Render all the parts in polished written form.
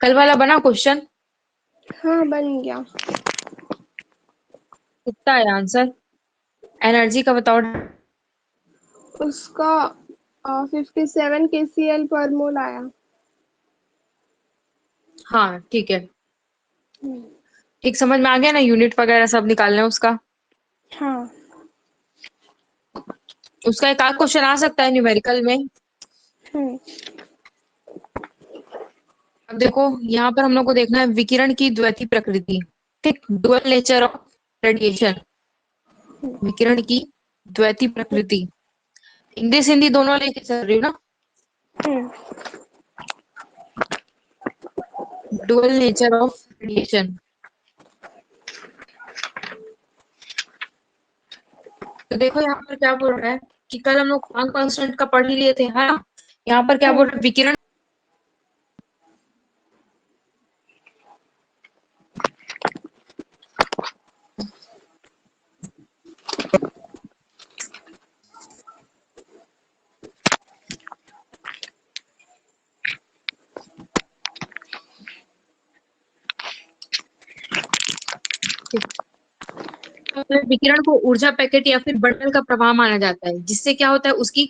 कल वाला बना क्वेश्चन? हाँ बन गया। कितना है आंसर? एनर्जी का बताओ। उसका 57 kcal पर मोल आया। हाँ ठीक है, ठीक समझ में आ गया ना, यूनिट वगैरह सब निकालना है उसका। हाँ। उसका एक आध क्वेश्चन आ सकता है न्यूमेरिकल में। हम्म। अब देखो यहाँ पर हम लोग को देखना है विकिरण की द्वैती प्रकृति। ठीक, डुअल नेचर ऑफ रेडिएशन, विकिरण की द्वैती प्रकृति। इंग्लिश हिंदी दोनों लेके चल रही हूँ ना। हम्म। Dual nature of radiation. तो देखो यहाँ पर क्या बोल रहा है कि कल हम लोग प्लांक कांस्टेंट का पढ़ ही लिए थे, है ना। यहाँ पर क्या बोल रहा है, विकिरण विकिरण को ऊर्जा पैकेट या फिर बंडल का प्रवाह माना जाता है, जिससे क्या होता है उसकी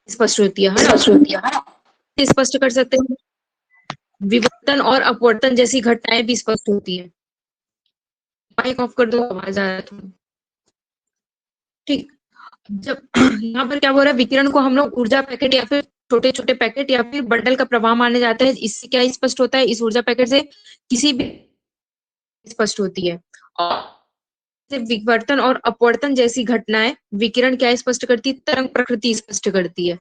स्पष्ट होती है ना। स्पष्ट कर सकते हैं, विवर्तन और अपवर्तन जैसी घटनाएं भी स्पष्ट होती है। माइक ऑफ कर दो, आवाज आ रहा है। ठीक, जब यहाँ पर क्या बोल रहा है, विकिरण को हम लोग ऊर्जा पैकेट या फिर छोटे छोटे पैकेट या फिर बंडल का प्रवाह माने जाते हैं। इससे क्या स्पष्ट होता है, इस ऊर्जा पैकेट से किसी भी स्पष्ट होती है। और विवर्तन और अपवर्तन जैसी घटनाएं विकिरण क्या स्पष्ट करती है, तरंग प्रकृति स्पष्ट करती है।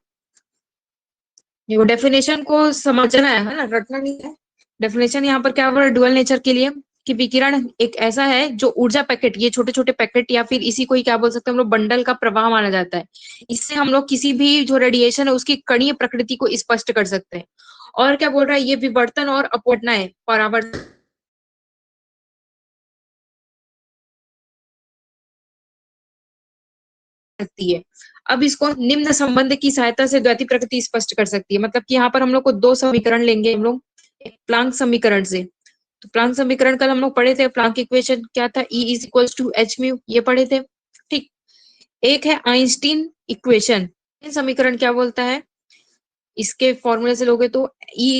ये वो डेफिनेशन को समझना है ना, रटना नहीं है। डेफिनेशन यहाँ पर क्या बोल रहा है डुअल नेचर के लिए, कि विकिरण एक ऐसा है जो ऊर्जा पैकेट, ये छोटे छोटे पैकेट या फिर इसी को ही क्या बोल सकते हैं हम लोग, बंडल का प्रवाह माना जाता है। इससे हम लोग किसी भी जो रेडिएशन है उसकी कणीय प्रकृति को स्पष्ट कर सकते हैं। और क्या बोल रहा है, ये विवर्तन और अपवर्तनाएं परावर्तन सकती है। अब इसको निम्न संबंध की सहायता से द्वैती प्रकृति स्पष्ट कर सकती है। मतलब कि यहाँ पर हम लोग को दो समीकरण लेंगे हम लोग, एक प्लांक समीकरण से। तो प्लांक समीकरण कल हम लोग पढ़े थे, प्लांक इक्वेशन क्या था, E is equal to h mu, ये पढ़े थे। ठीक, एक है आइंस्टीन इक्वेशन। समीकरण क्या बोलता है, इसके फॉर्मूले से लोगे तो E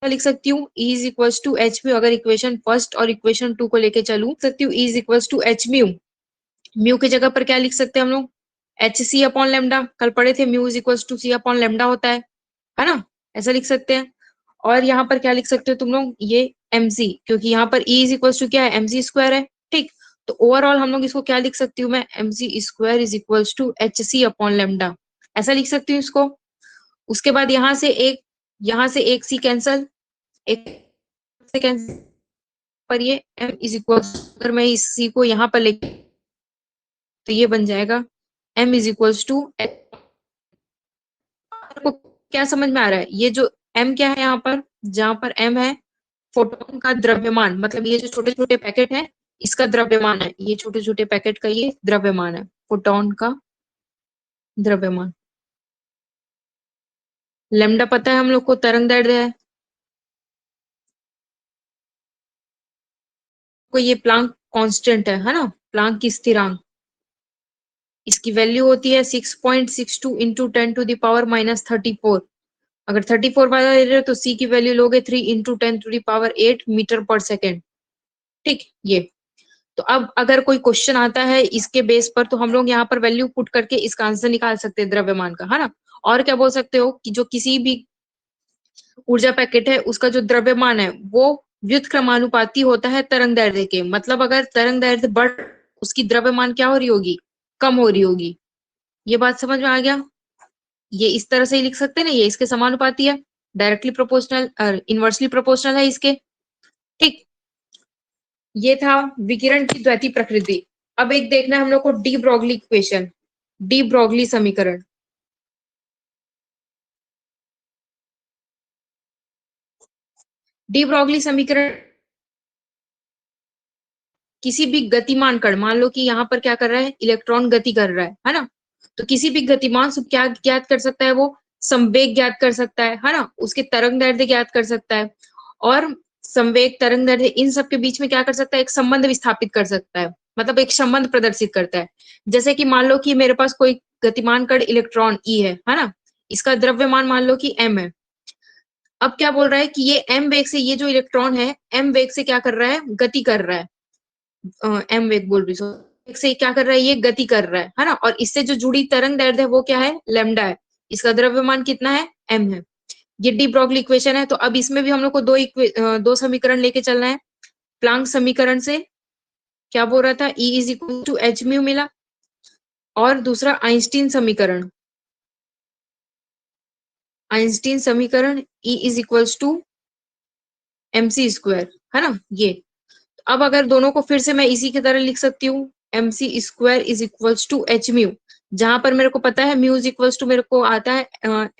लिख सकती हूँ E is equal to h mu. अगर इक्वेशन फर्स्ट और इक्वेशन टू को लेके चलू सकती हूँ, E is equal to h mu. Mu की जगह पर क्या लिख सकते हैं हम लोग, एच सी अपॉन लेमडा। कल पढ़े थे mu is equal to c upon lambda होता है ना, ऐसा लिख सकते हैं। और यहाँ पर क्या लिख सकते हो तुम लोग, ये एम सी, क्योंकि यहाँ पर E इज इक्वल टू क्या है, एम सी स्क्वायर है। ठीक, तो ओवरऑल हम लोग इसको क्या लिख सकती हूँ मैं, m c square is equal to h c upon lambda, ऐसा लिख सकती हूँ इसको। उसके बाद यहाँ से एक सी कैंसल, एक से कैंसल, पर ये एम इज इक्वल, अगर मैं इस सी को यहाँ पर लेके तो ये बन जाएगा m इज इक्वल्स टू, आपको क्या समझ में आ रहा है, ये जो m क्या है यहाँ पर, जहां पर m है फोटोन का द्रव्यमान, मतलब ये जो छोटे छोटे पैकेट है इसका द्रव्यमान है, ये छोटे छोटे पैकेट का ये द्रव्यमान है, फोटोन का द्रव्यमान। लेमडा पता है हम लोग को, तरंग दैर्ध्य है। को ये प्लांक कांस्टेंट है ना, प्लांक की स्थिरांक, इसकी वैल्यू होती है 6.62 इंटू 10⁻⁻34। अगर 34 वाला ले रहे हो तो सी की वैल्यू लोगे 3 इंटू 10⁸ मीटर पर सेकेंड। ठीक, ये तो अब अगर कोई क्वेश्चन आता है इसके बेस पर तो हम लोग यहाँ पर वैल्यू पुट करके इसका आंसर निकाल सकते हैं द्रव्यमान का, है ना। और क्या बोल सकते हो कि जो किसी भी ऊर्जा पैकेट है उसका जो द्रव्यमान है वो व्युत्क्रमानुपाती होता है तरंग दैर्ध्य के। मतलब अगर तरंग दैर्ध्य बढ़, उसकी द्रव्यमान क्या हो रही होगी, कम हो रही होगी। ये बात समझ में आ गया। ये इस तरह से ही लिख सकते हैं ना, ये इसके समानुपाती है, डायरेक्टली प्रोपोर्शनल, इनवर्सली प्रोपोर्शनल है इसके। ठीक, ये था विकिरण की द्वैती प्रकृति। अब एक देखना है हम लोग को de Broglie equation, de Broglie समीकरण। डी ब्रोगली समीकरण किसी भी गतिमान कण, मान लो कि यहाँ पर क्या कर रहा है, इलेक्ट्रॉन गति कर रहा है ना, तो किसी भी गतिमान से क्या ज्ञात कर सकता है, वो संवेग ज्ञात कर सकता है ना, उसके तरंग दैर्ध्य ज्ञात कर सकता है, और संवेग तरंग दैर्ध्य इन सब के बीच में क्या कर सकता है, एक संबंध स्थापित कर सकता है, मतलब एक संबंध प्रदर्शित करता है। जैसे कि मान लो कि मेरे पास कोई गतिमान कण इलेक्ट्रॉन ई है ना, इसका द्रव्यमान मान लो कि m है। अब क्या बोल रहा है कि ये m वेग से, ये जो इलेक्ट्रॉन है m वेग से क्या कर रहा है, गति कर रहा है, m वेग बोल रही हूँ, वेग से क्या कर रहा है, ये गति कर रहा है ना, और इससे जो जुड़ी तरंग दैर्ध्य है वो क्या है, लैम्डा है, इसका द्रव्यमान कितना है, m है। ये डी ब्रोगली इक्वेशन है। तो अब इसमें भी हम लोग को दो समीकरण लेके चलना है। प्लांक समीकरण से क्या बोल रहा था, E is equal to h mu मिला, और दूसरा आइंस्टीन समीकरण, आइंस्टीन समीकरण E is equals to mc square, है ना ये। अब अगर दोनों को फिर से मैं इसी की तरह लिख सकती हूँ, mc square is equals to h mu, जहां पर मेरे को पता है म्यू इज इक्वल्स टू मेरे को आता है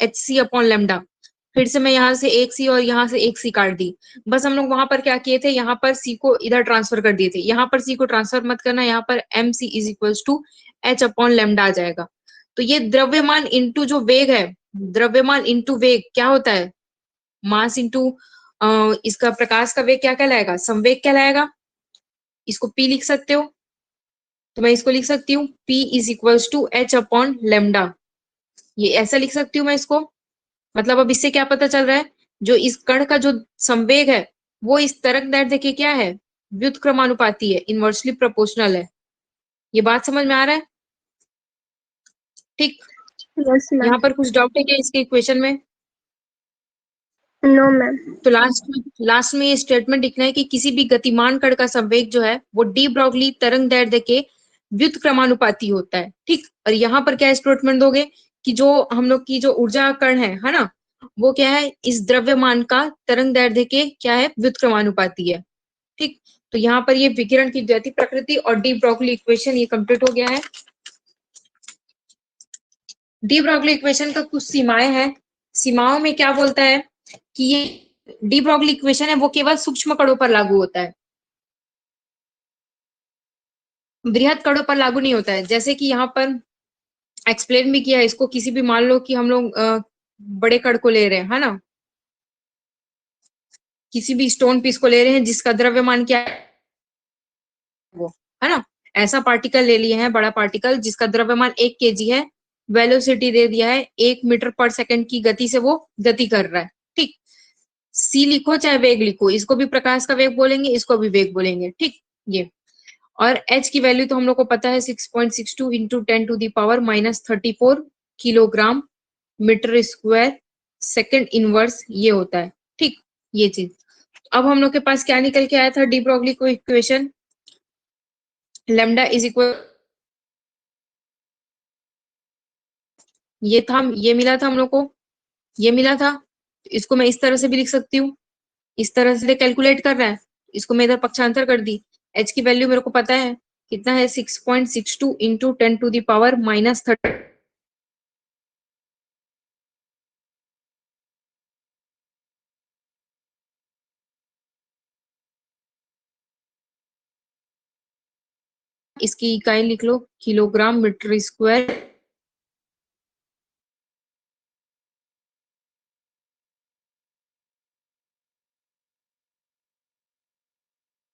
एच सी अपॉन लेमडा। फिर से मैं यहाँ से एक सी और यहाँ से एक सी काट दी। बस हम लोग वहां पर क्या किए थे, यहाँ पर सी को इधर ट्रांसफर कर दिए थे, यहाँ पर सी को ट्रांसफर मत करना, यहाँ पर M C is equals to H upon lambda आ जाएगा। तो ये द्रव्यमान इंटू जो वेग है, द्रव्यमान इंटू वेग क्या होता है, मास इंटू इसका प्रकाश का वेग क्या कहलाएगा, संवेग कहलाएगा। इसको पी लिख सकते हो, तो मैं इसको लिख सकती हूँ P is equals to H upon lambda, ये ऐसा लिख सकती हूँ मैं इसको। मतलब अब इससे क्या पता चल रहा है, जो इस कण का जो संवेग है वो इस तरंग दैर्ध्य के क्या है, व्युत्क्रमानुपाती है, इनवर्सली प्रोपोर्शनल है। ये बात समझ में आ रहा है, ठीक। Yes ma'am. यहाँ पर कुछ डाउट है क्या इसके इक्वेशन में? No ma'am. तो लास्ट में ये स्टेटमेंट लिखना है कि किसी भी गतिमान कण का संवेग जो है वो डी ब्रोगली तरंग दैर्ध्य के व्युत्क्रमानुपाती होता है, ठीक। और यहाँ पर क्या स्टेटमेंट दोगे कि जो हम लोग की जो ऊर्जा कण है ना, वो क्या है, इस द्रव्यमान का तरंग दैर्ध्य के क्या है, व्युत्क्रमानुपाती है, ठीक। तो यहाँ पर ये विकिरण की द्वैती प्रकृति और डी ब्रोगली इक्वेशन ये कंप्लीट हो गया है। डी ब्रोगली इक्वेशन का कुछ सीमाएं हैं। सीमाओं में क्या बोलता है कि ये डी ब्रोगली इक्वेशन है वो केवल सूक्ष्म कणों पर लागू होता है, बृहद कणों पर लागू नहीं होता है। जैसे कि यहाँ पर एक्सप्लेन भी किया है इसको, किसी भी मान लो कि हम लोग बड़े कण को ले रहे हैं, है ना, किसी भी स्टोन पीस को ले रहे हैं जिसका द्रव्यमान क्या है, वो, है ना, ऐसा पार्टिकल ले लिए हैं, बड़ा पार्टिकल जिसका द्रव्यमान 1 kg है, वेलोसिटी दे दिया है 1 मीटर पर सेकंड की गति से वो गति कर रहा है, ठीक। सी लिखो चाहे वेग लिखो, इसको भी प्रकाश का वेग बोलेंगे, इसको भी वेग बोलेंगे, ठीक। ये और h की वैल्यू तो हम लोग को पता है 6.62 into 10⁻⁻34 kilogram metre square second inverse ये होता है, ठीक। ये चीज अब हम लोग के पास क्या निकल के आया था, डी ब्रोगली को इक्वेशन, लेमडा इज इक्वल, ये था, ये मिला था हम लोग को, ये मिला था। इसको मैं इस तरह से भी लिख सकती हूँ, इस तरह से कैलकुलेट कर रहा है, इसको मैं इधर पक्षांतर कर दी। h की वैल्यू मेरे को पता है कितना है, 6.62 इंटू 10⁻⁻30, इसकी इकाई लिख लो किलोग्राम मीटर स्क्वायर।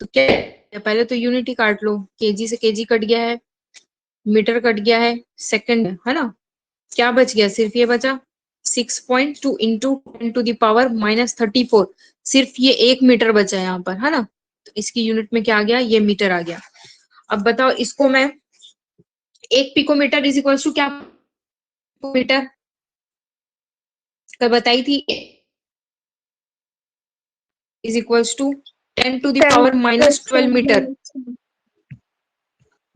तो क्या है, पहले तो यूनिट ही काट लो, केजी से केजी कट गया है, मीटर कट गया है, सेकंड है ना, क्या बच गया, सिर्फ ये बचा 6.2 इंटू 10⁻⁻34, सिर्फ ये 1 मीटर बचा है यहाँ पर, है ना। तो इसकी यूनिट में क्या आ गया, ये मीटर आ गया। अब बताओ इसको मैं, 1 पिकोमीटर इज इक्वल टू क्या, मीटर कल बताई थी, इज इक्वल्स टू 10⁻⁻12 मीटर।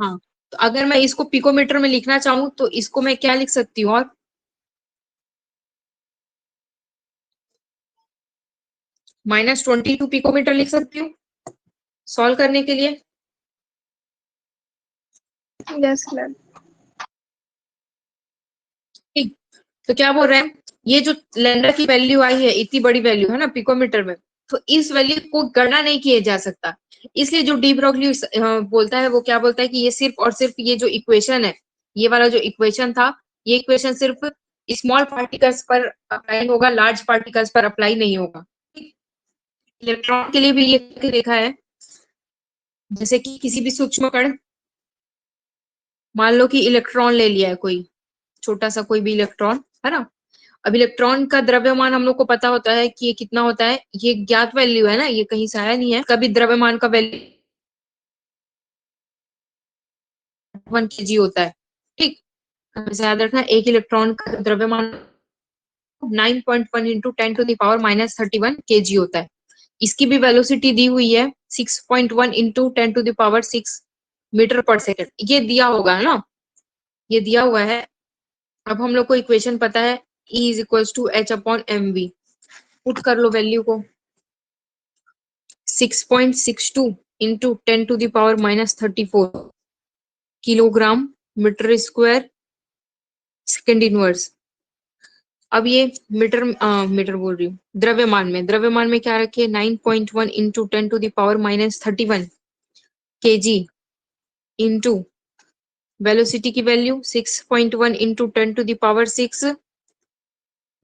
हाँ, तो अगर मैं इसको पिकोमीटर में लिखना चाहूँ तो इसको मैं क्या लिख सकती हूँ, और -22 पिकोमीटर लिख सकती हूँ सॉल्व करने के लिए। Yes ma'am. ठीक, तो क्या बोल रहे हैं, ये जो लैम्डा की वैल्यू आई है, इतनी बड़ी वैल्यू है ना पिकोमीटर में, तो इस वैल्यू को गणना नहीं किया जा सकता। इसलिए जो डी ब्रोगली बोलता है, वो क्या बोलता है कि ये सिर्फ और सिर्फ ये जो इक्वेशन है, ये वाला जो इक्वेशन था, ये इक्वेशन सिर्फ स्मॉल पार्टिकल्स पर अप्लाई होगा, लार्ज पार्टिकल्स पर अप्लाई नहीं होगा। इलेक्ट्रॉन के लिए भी ये देखा है, जैसे कि किसी भी सूक्ष्म कण, मान लो कि इलेक्ट्रॉन ले लिया है कोई, छोटा सा कोई भी इलेक्ट्रॉन, है ना। अब इलेक्ट्रॉन का द्रव्यमान हम लोग को पता होता है कि ये कितना होता है, ये ज्ञात वैल्यू है ना, ये कहीं से आया नहीं है कभी। द्रव्यमान का वैल्यू 1 kg होता है। ठीक, हमें याद रखना, एक इलेक्ट्रॉन का द्रव्यमान 9.1 इंटू 10⁻⁻31 kg होता है। इसकी भी वेलोसिटी दी हुई है 6.1 इंटू 10⁻6 मीटर पर सेकेंड, ये दिया होगा ना, ये दिया हुआ है। अब हम लोग को इक्वेशन पता है, E is equals to H/mv। Put कर लो वैल्यू को, 6.62 into 10⁻⁻34 kilogram metre square second inverse. अब ये मीटर बोल रही हूँ, द्रव्यमान में क्या रखे, 9.1 इंटू 10⁻⁻31 kg इंटू वेलोसिटी की वैल्यू 6.1 इंटू 10⁻6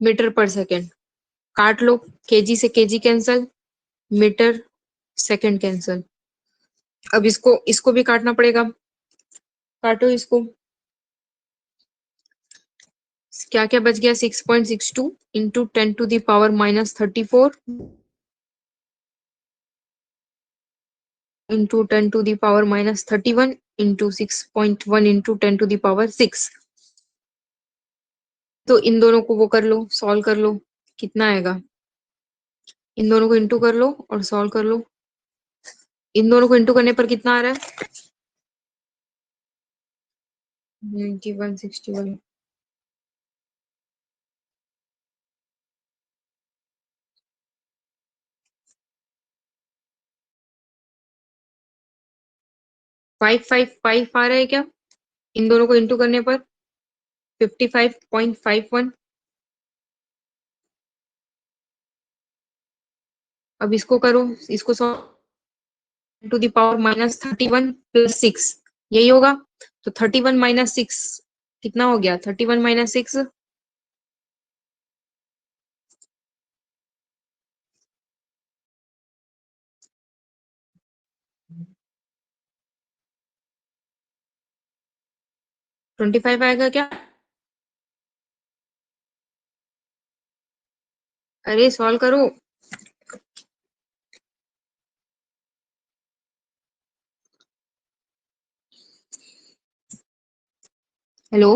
मीटर पर सेकेंड। काट लो, केजी से KG cancel, metre second cancel. अब इसको भी काटना पड़ेगा, काटो इसको, क्या क्या बच गया, 6.62 इंटू 10⁻⁻34 इंटू 10⁻⁻31 इंटू 6.1 इंटू 10⁻6। तो इन दोनों को वो कर लो, सॉल्व कर लो, कितना आएगा, इन दोनों को इंटू कर लो और सॉल्व कर लो। इन दोनों को इंटू करने पर कितना आ रहा है, 9161। 555 आ रहा है क्या, इन दोनों को इंटू करने पर 55.51। अब इसको करो, इसको टू द पावर -31 + 6, यही होगा। तो 31 - 6 कितना हो गया, 31 - 6 25 आएगा क्या, अरे सॉल्व करो। हेलो,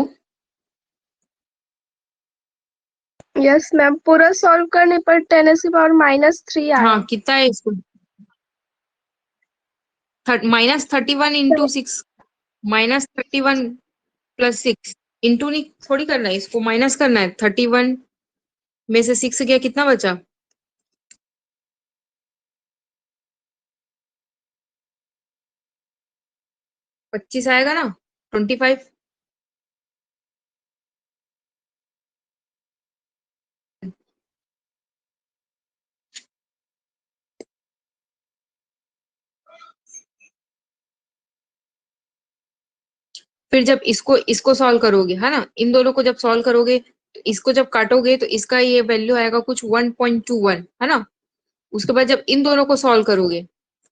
यस मैम, पूरा सॉल्व करने पर 10⁻³ आया। हाँ कितना है इसको, -31 इंटू 6, -31 + 6 इंटू नहीं थोड़ी करना है, इसको माइनस करना है। 31 में से 6 गया, कितना बचा, 25 आएगा ना, 25। फिर जब इसको सॉल्व करोगे, है ना, इन दोनों को जब सॉल्व करोगे, तो इसको जब काटोगे तो इसका ये वैल्यू आएगा कुछ 1.21, है ना। उसके बाद जब इन दोनों को सॉल्व करोगे,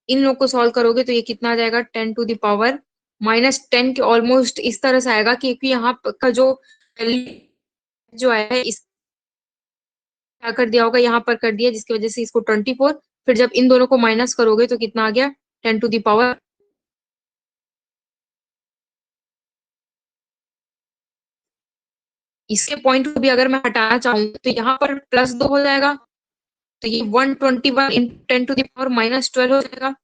इन लोग को सॉल्व करोगे तो ये कितना आ जाएगा, 10⁻⁻10 के ऑलमोस्ट इस तरह से आएगा, क्योंकि यहाँ का जो वैल्यू जो आया है, इस क्या कर दिया होगा, यहाँ पर कर दिया, जिसकी वजह से इसको 24। फिर जब इन दोनों को माइनस करोगे तो कितना आ गया, 10⁻। इसके पॉइंट को भी अगर मैं हटाना चाहूँ तो यहाँ पर +2 हो जाएगा, तो ये 121 इंटू 10⁻⁻12 हो जाएगा।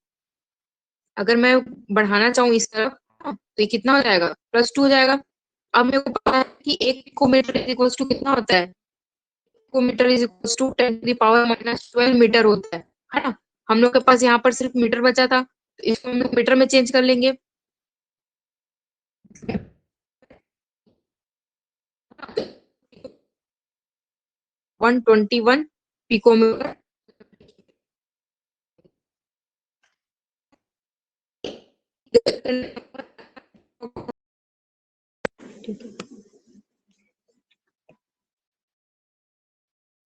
अगर मैं बढ़ाना चाहूँ इस तरफ, तो ये कितना हो जाएगा, +2 हो जाएगा। अब मेरे को पता है कि 1 पिकोमीटर इज इक्वल्स टू कितना होता है, picometre is equals to 10⁻⁻12 metre होता है ना। हम लोग के पास यहाँ पर सिर्फ मीटर बचा था, तो इसको हम लोग मीटर में चेंज कर लेंगे। (121 पिकोमीटर)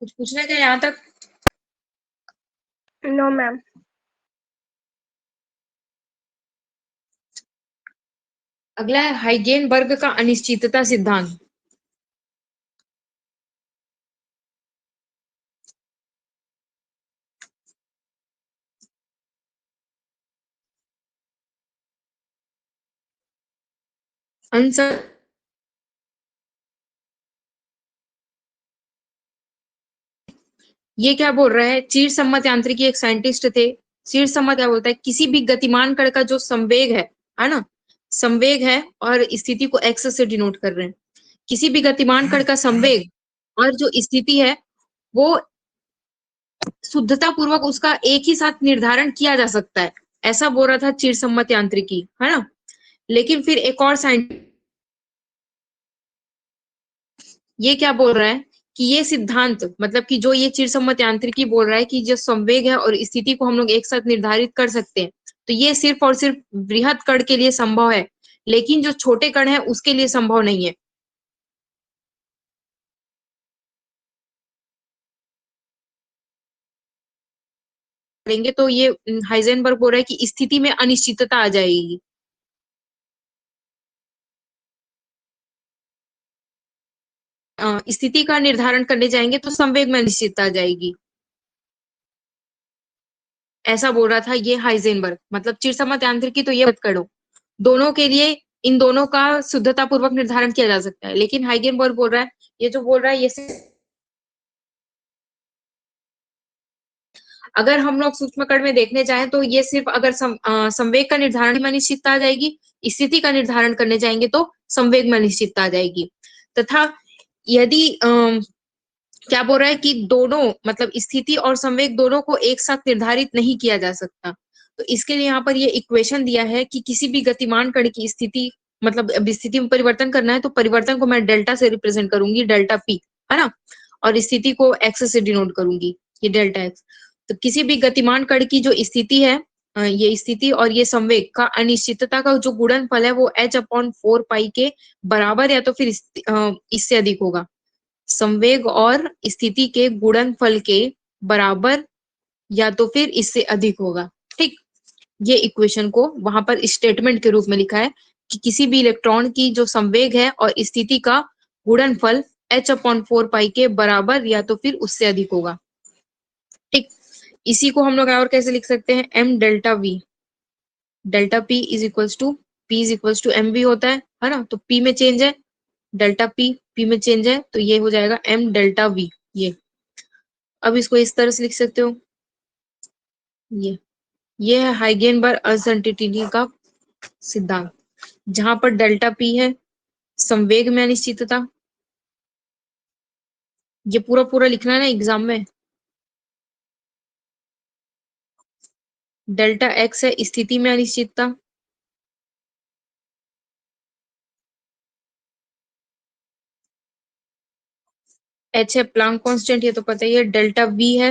कुछ पूछना है क्या यहाँ तक? No ma'am. अगला है हाइजेनबर्ग का अनिश्चितता सिद्धांत। आंसर ये क्या बोल रहा है? चीर सम्मत यांत्रिकी एक साइंटिस्ट थे। चीर सम्मत क्या बोलता है? किसी भी गतिमान कण का जो संवेग है ना, संवेग है और स्थिति को एक्स से डिनोट कर रहे हैं। किसी भी गतिमान कण का संवेग और जो स्थिति है वो शुद्धता पूर्वक उसका एक ही साथ निर्धारण किया जा सकता है, ऐसा बोल रहा था चीर सम्मत यांत्रिकी, है ना। लेकिन फिर एक और साइंटिस्ट ये क्या बोल रहा है कि ये सिद्धांत मतलब कि जो ये चिरसम्मत यांत्रिकी बोल रहा है कि जो संवेग है और स्थिति को हम लोग एक साथ निर्धारित कर सकते हैं, तो ये सिर्फ और सिर्फ बृहद कण के लिए संभव है, लेकिन जो छोटे कण है उसके लिए संभव नहीं है। करेंगे तो ये हाइजेनबर्ग बोल रहा है कि स्थिति में अनिश्चितता आ जाएगी। स्थिति का निर्धारण करने जाएंगे तो संवेग में अनिश्चितता आ जाएगी, ऐसा बोल रहा था ये हाइजेनबर्ग। मतलब चिरसम्मत यांत्रिकी तो ये मत करो, दोनों के लिए इन दोनों का शुद्धता पूर्वक निर्धारण किया जा सकता है, लेकिन हाइजेनबर्ग बोल रहा है ये जो बोल रहा है ये अगर हम लोग सूक्ष्म कण में देखने जाएं तो ये सिर्फ अगर संवेग का निर्धारण में अनिश्चितता आ जाएगी, स्थिति का निर्धारण करने जाएंगे तो संवेग में अनिश्चितता आ जाएगी। तथा यदि क्या बोल रहा है कि दोनों मतलब स्थिति और संवेग दोनों को एक साथ निर्धारित नहीं किया जा सकता, तो इसके लिए यहाँ पर ये इक्वेशन दिया है कि किसी भी गतिमान कण की स्थिति मतलब अब स्थिति में परिवर्तन करना है तो परिवर्तन को मैं डेल्टा से रिप्रेजेंट करूंगी, डेल्टा पी, है ना, और स्थिति को एक्स से डिनोट करूंगी, ये डेल्टा एक्स। तो किसी भी गतिमान कण की जो स्थिति है ये स्थिति और ये संवेग का अनिश्चितता का जो गुणनफल है वो h/4 पाई के बराबर या तो फिर इससे अधिक होगा, संवेग और स्थिति के गुणनफल के बराबर या तो फिर इससे अधिक होगा। ठीक, ये इक्वेशन को वहां पर स्टेटमेंट के रूप में लिखा है कि किसी भी इलेक्ट्रॉन की जो संवेग है और स्थिति का गुणनफल h/4 पाई के बराबर या तो फिर उससे अधिक होगा। ठीक, इसी को हम लोग और कैसे लिख सकते हैं? m delta v, delta p is equals to p is equals to mv होता है ना। तो p में चेंज है, डेल्टा p में चेंज है, तो ये हो जाएगा m डेल्टा v। ये अब इसको इस तरह से लिख सकते हो, ये है हाइजेनबर्ग अनसर्टेनिटी का सिद्धांत, जहां पर डेल्टा p है संवेग में अनिश्चितता, ये पूरा पूरा लिखना है ना एग्जाम में। डेल्टा x है स्थिति में अनिश्चितता, h है प्लांक कांस्टेंट, ये तो पता ही है, डेल्टा v है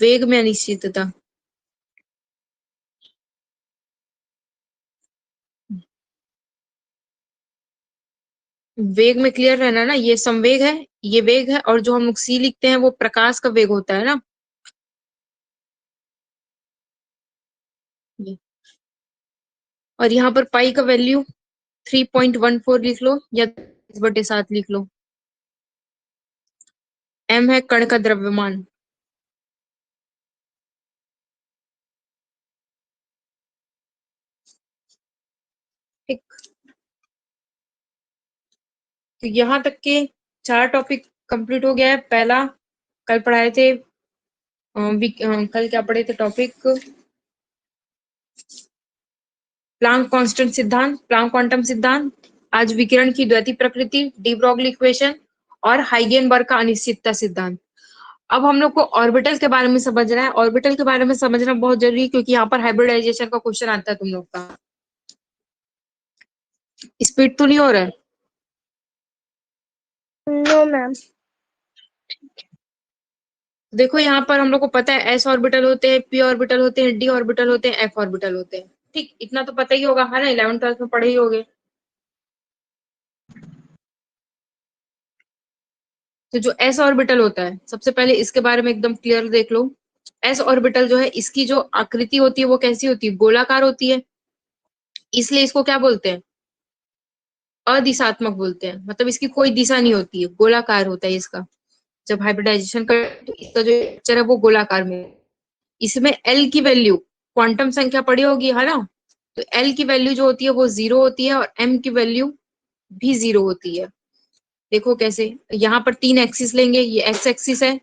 वेग में अनिश्चितता। वेग में क्लियर रहना ना, ये संवेग है, ये वेग है, और जो हम लोग c लिखते हैं वो प्रकाश का वेग होता है ना। ये और यहाँ पर पाई का वैल्यू 3.14 लिख लो या 10/7 लिख लो। m है कण का द्रव्यमान, ठीक। तो यहाँ तक के 4 टॉपिक कंप्लीट हो गया है। पहला कल पढ़ाए थे कल क्या पढ़े थे टॉपिक? प्लांक कांस्टेंट सिद्धांत, प्लांक क्वांटम सिद्धांत। आज विकिरण की द्वैती प्रकृति, डी ब्रॉगली इक्वेशन और हाइजेनबर्ग का अनिश्चितता सिद्धांत। अब हम लोग को ऑर्बिटल के बारे में समझना है। ऑर्बिटल के बारे में समझना बहुत जरूरी है क्योंकि यहाँ पर हाइब्रिडाइजेशन का क्वेश्चन आता है तुम लोग का। स्पीड तो नहीं हो रहा है? No ma'am. देखो यहाँ पर हम लोग को पता है s ऑर्बिटल होते हैं, p ऑर्बिटल होते हैं, d ऑर्बिटल होते हैं, f ऑर्बिटल होते हैं। ठीक, इतना तो पता ही होगा, है ना, 11th क्लास में पढ़े ही होगे। तो जो s ऑर्बिटल होता है, सबसे पहले इसके बारे में एकदम क्लियर देख लो। s ऑर्बिटल जो है, इसकी जो आकृति होती है वो कैसी होती है? गोलाकार होती है। इसलिए इसको क्या बोलते हैं? अदिशात्मक बोलते हैं। मतलब इसकी कोई दिशा नहीं होती है, गोलाकार होता है इसका। जब हाइब्रिडाइजेशन कर तो इसका जो स्ट्रक्चर है वो गोलाकार में। इसमें एल की वैल्यू, क्वांटम संख्या पड़ी होगी, है ना, तो एल की वैल्यू जो होती है वो 0 होती है, और एम की वैल्यू भी 0 होती है। देखो कैसे, यहाँ पर 3 एक्सिस लेंगे, ये एक्स एक्सिस है,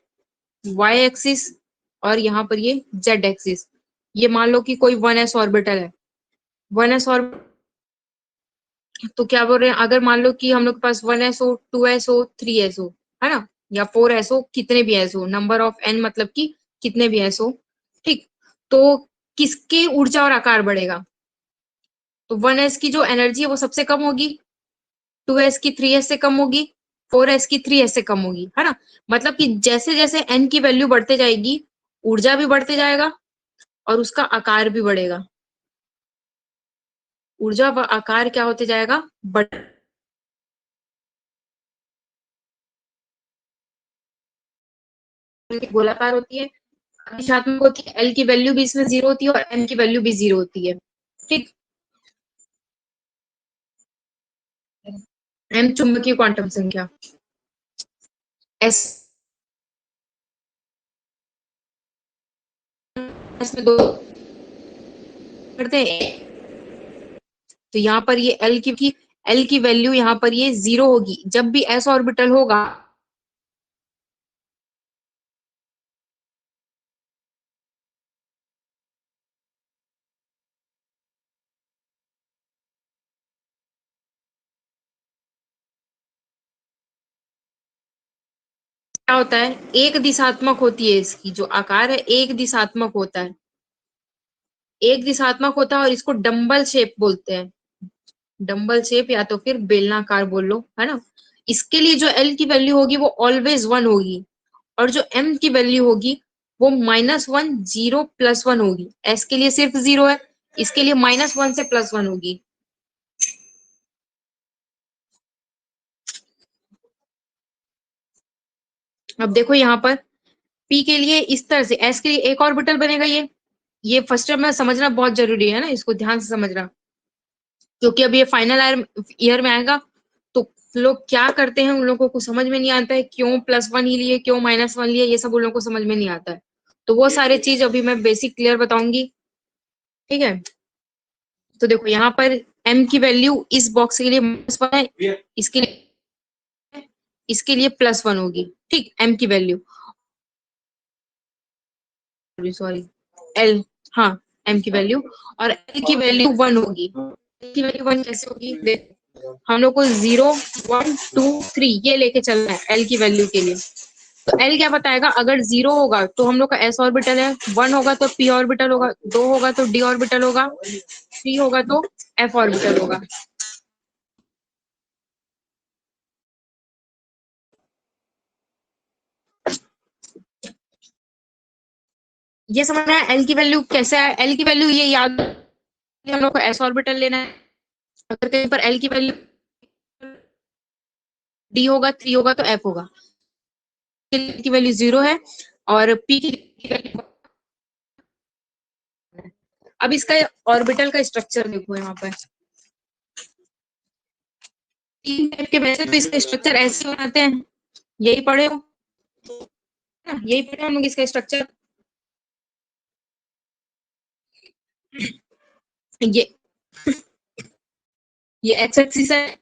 वाई एक्सिस, और यहाँ पर ये जेड एक्सिस। ये मान लो कि कोई 1s ऑर्बिटल है, 1s ऑर्बिटल, तो क्या बोल रहे हैं, अगर मान लो कि हम लोग के पास 1s हो, 2s हो, 3s हो, है ना, या 4s हो, कितने भी s हो, नंबर ऑफ n मतलब कि कितने भी s हो, ठीक, तो किसकी ऊर्जा और आकार बढ़ेगा? तो 1s की जो एनर्जी है वो सबसे कम होगी, 2s की 3s से कम होगी, 4s की 3s से कम होगी, है ना। मतलब कि जैसे जैसे n की वैल्यू बढ़ते जाएगी, ऊर्जा भी बढ़ते जाएगा और उसका आकार भी बढ़ेगा। ऊर्जा व आकार क्या होते जाएगा? बढ़, गोलाकार होती है, दिशात्मक होती है, एल की वैल्यू भी इसमें 0 होती है और एम की वैल्यू भी 0 होती है। ठीक, एम चुंबकीय क्वांटम संख्या, एस में दो करते हैं, तो यहाँ पर ये एल की वैल्यू यहाँ पर ये 0 होगी। जब भी एस ऑर्बिटल होगा, क्या होता है, एक दिशात्मक होती है, इसकी जो आकार है एक दिशात्मक होता है, एक दिशात्मक होता है, और इसको डंबल शेप बोलते हैं। डंबल शेप या तो फिर बेलनाकार बोल लो, है ना। इसके लिए जो एल की वैल्यू होगी वो ऑलवेज 1 होगी, और जो एम की वैल्यू होगी वो -1 0 +1 होगी। एस के लिए सिर्फ 0 है, इसके लिए -1 से +1 होगी। अब देखो यहाँ पर पी के लिए इस तरह से, एस के लिए एक ऑर्बिटल बनेगा, ये फर्स्ट टाइम में समझना बहुत जरूरी है ना, इसको ध्यान से समझना, क्योंकि अब ये फाइनल ईयर में आएगा, तो लोग क्या करते हैं उन लोगों को समझ में नहीं आता है, क्यों +1 ही लिए, क्यों -1 लिए, ये सब उन लोगों को समझ में नहीं आता है। तो वो सारे चीज अभी मैं बेसिक क्लियर बताऊंगी, ठीक है। तो देखो यहाँ पर m की वैल्यू इस बॉक्स के लिए -1 है, इसके लिए +1 होगी, ठीक, m की वैल्यू, सॉरी, l, हाँ, m की वैल्यू, और l की वैल्यू 1 होगी। l की वैल्यू 1 कैसे होगी, देख, हम लोग को 0 1 2 3 ये लेके चलना है l की वैल्यू के लिए। तो l क्या बताएगा, अगर 0 होगा तो हम लोग का s ऑर्बिटल है, 1 होगा तो p ऑर्बिटल होगा, 2 होगा तो d ऑर्बिटल होगा, 3 होगा तो f ऑर्बिटल होगा। ये समझना है एल की वैल्यू कैसे है, एल की वैल्यू ये याद, हम लोग को एस ऑर्बिटल लेना है। अगर कहीं पर एल की वैल्यू डी होगा, 3 होगा तो एफ होगा, एल की वैल्यू 0 है, और पी की वैल्यू, अब इसका ऑर्बिटल का स्ट्रक्चर देखो यहाँ पर, तीन टाइप के, वैसे तो इसका स्ट्रक्चर ऐसे बनाते हैं, यही पढ़े हो ना? यही पढ़े हम लोग इसका स्ट्रक्चर, ये ये एक्स एक्सिस है,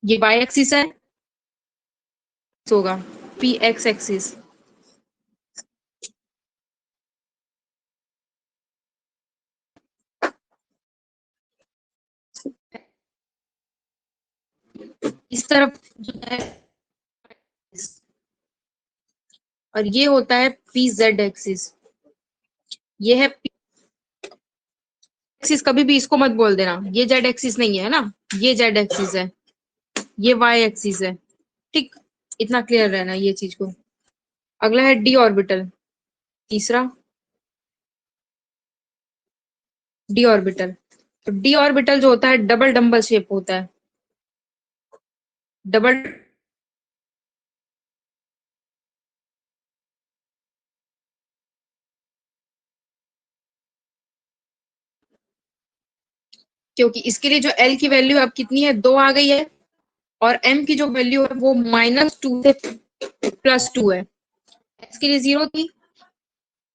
ये वाई एक्सिस है, होगा पी एक्स एक्सिस। इस तरफ जो है, और ये होता है पी जेड एक्सिस, ये है एक्सिस कभी भी इसको मत बोल देना, ये जेड एक्सिस नहीं है ना, ये जेड एक्सिस है, ये वाई एक्सिस है। ठीक, इतना क्लियर रहना ये चीज को। अगला है डी ऑर्बिटल, तीसरा डी ऑर्बिटल। तो डी ऑर्बिटल जो होता है डबल डंबल शेप होता है, डबल क्योंकि इसके लिए जो एल की वैल्यू अब कितनी है, 2 आ गई है, और एम की जो वैल्यू है वो -2 से +2 है। एस के लिए 0 थी,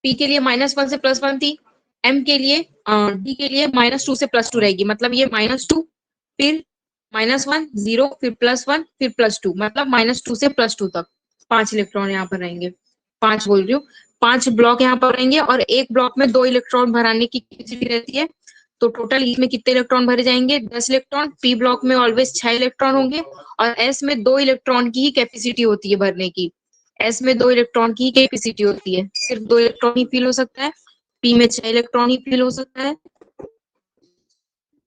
पी के लिए -1 से +1 थी, एम के लिए डी के लिए -2 से +2 रहेगी। मतलब ये -2 फिर -1 0 फिर +1 फिर +2, मतलब -2 से +2 तक 5 इलेक्ट्रॉन यहाँ पर रहेंगे। 5 बोल रही हूँ, 5 ब्लॉक यहाँ पर रहेंगे, और एक ब्लॉक में 2 इलेक्ट्रॉन भराने की कैपेसिटी रहती है। तो टोटल इसमें कितने इलेक्ट्रॉन भरे जाएंगे, 10 इलेक्ट्रॉन। पी ब्लॉक में ऑलवेज 6 इलेक्ट्रॉन होंगे, और एस में 2 इलेक्ट्रॉन की ही कैपेसिटी होती है भरने की। एस में 2 इलेक्ट्रॉन की कैपेसिटी होती है, सिर्फ 2 इलेक्ट्रॉन ही फिल हो सकता है। पी में 6 इलेक्ट्रॉन ही फिल हो सकता है,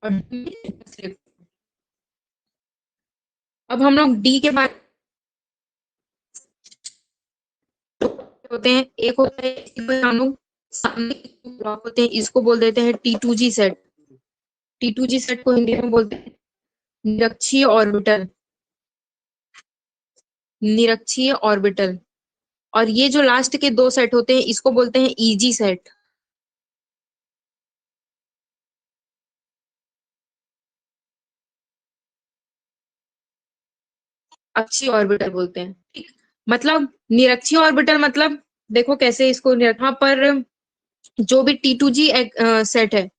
और डी में 10 इलेक्ट्रॉन। अब हम लोग डी के बारे होते हैं, एक होता है हम लोग सामने ब्लॉक होते हैं, इसको बोल देते हैं T2G सेट। T2G सेट को हिंदी में बोलते हैं निरक्षीय ऑर्बिटल, निरक्षीय ऑर्बिटल। और ये जो लास्ट के 2 सेट होते हैं इसको बोलते हैं EG सेट, अक्षीय ऑर्बिटल बोलते हैं। ठीक, मतलब निरक्षीय ऑर्बिटल मतलब देखो कैसे इसको यहाँ पर जो भी T2G सेट है,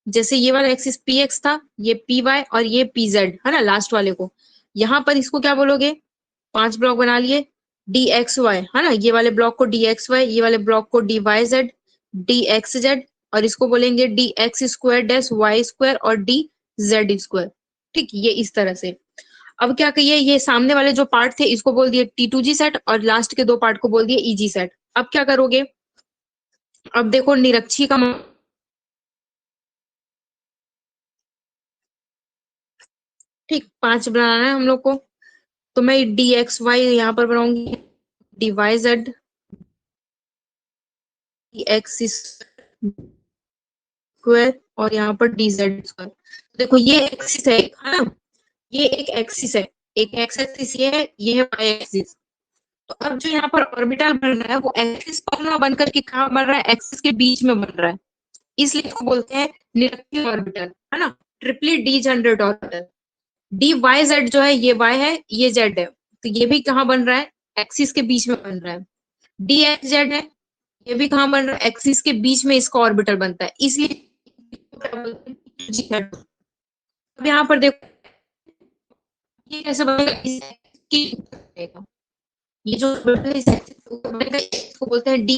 जैसे ये वाला एक्सिस PX था, ये PY और ये PZ है ना लास्ट वाले को, यहाँ पर इसको क्या बोलोगे, 5 ब्लॉक बना लिए, DXY है ना, ये वाले ब्लॉक को DXY, ये वाले ब्लॉक को DYZ, DXZ, और इसको बोलेंगे DX² Y स्क्वायर और DZ²। ठीक, ये इस तरह से। अब क्या कहिए, ये सामने वाले जो पार्ट थे इसको बोल दिए T2G सेट, और लास्ट के 2 पार्ट को बोल दिए EG सेट। अब क्या करोगे, अब देखो निरक्षी का ठीक 5 बनाना है हम लोग को, तो मैं DXY यहाँ पर बनाऊंगी, DYZ, DX स्क्वायर और यहाँ पर DZ स्क्वायर। देखो ये एक्सिस है ना, ये एक एक्सिस है, एक एक्स एक्सिस ये है वाई एक्सिस। तो अब जो यहाँ पर ऑर्बिटल बन रहा है वो एक्सिस पर ना बनकर के कहाँ बन रहा है, एक्सिस के बीच में बन रहा है, इसलिए इसको बोलते हैं निरक्षीय ऑर्बिटल है ना, triply degenerate orbital. D Y Z जो है, ये वाई है ये जेड है, तो ये भी कहाँ बन रहा है, एक्सिस के बीच में बन रहा है। डी एक्स जेड है, ये भी कहाँ बन रहा है, एक्सिस के बीच में इसका ऑर्बिटल बनता है, इसलिए अब यहाँ पर देखो ये कैसे बनेगा, ये जो ऑर्बिटल इस एक्सिस के ऊपर बनेगा इसको बोलते हैं डी।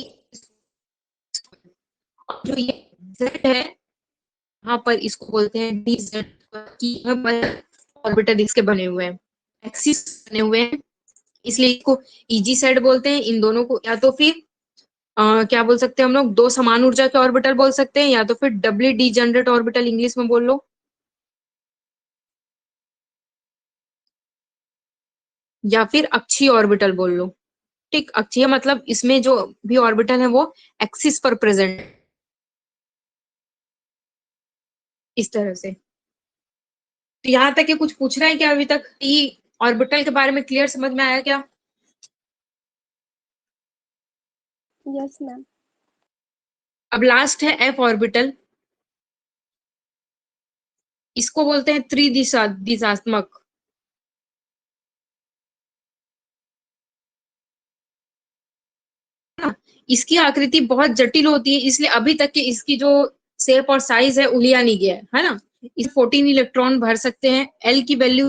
और जो ये जेड है यहाँ पर इसको बोलते हैं डी जेड की, ऑर्बिटल इसके बने हुए हैं, एक्सिस बने हुए हैं, इसलिए इसको EG सेट बोलते हैं। इन दोनों को या तो फिर क्या बोल सकते हैं हम लोग, 2 समान ऊर्जा के ऑर्बिटल बोल सकते हैं, या तो फिर डबली डीजनरेट ऑर्बिटल इंग्लिश में बोल लो, या फिर अक्षीय ऑर्बिटल बोल लो। ठीक, अक्षीय मतलब इसमें जो भी ऑर्बिटल है वो एक्सिस पर प्रेजेंट, इस तरह से। तो यहाँ तक ये कुछ पूछ रहा है क्या अभी तक, ऑर्बिटल के बारे में क्लियर समझ में आया क्या? Yes ma'am. अब लास्ट है F ऑर्बिटल, इसको बोलते हैं दिशात्मक। इसकी आकृति बहुत जटिल होती है, इसलिए अभी तक के इसकी जो शेप और साइज है उलिया नहीं गया है ना। इस 14 इलेक्ट्रॉन भर सकते हैं, एल की वैल्यू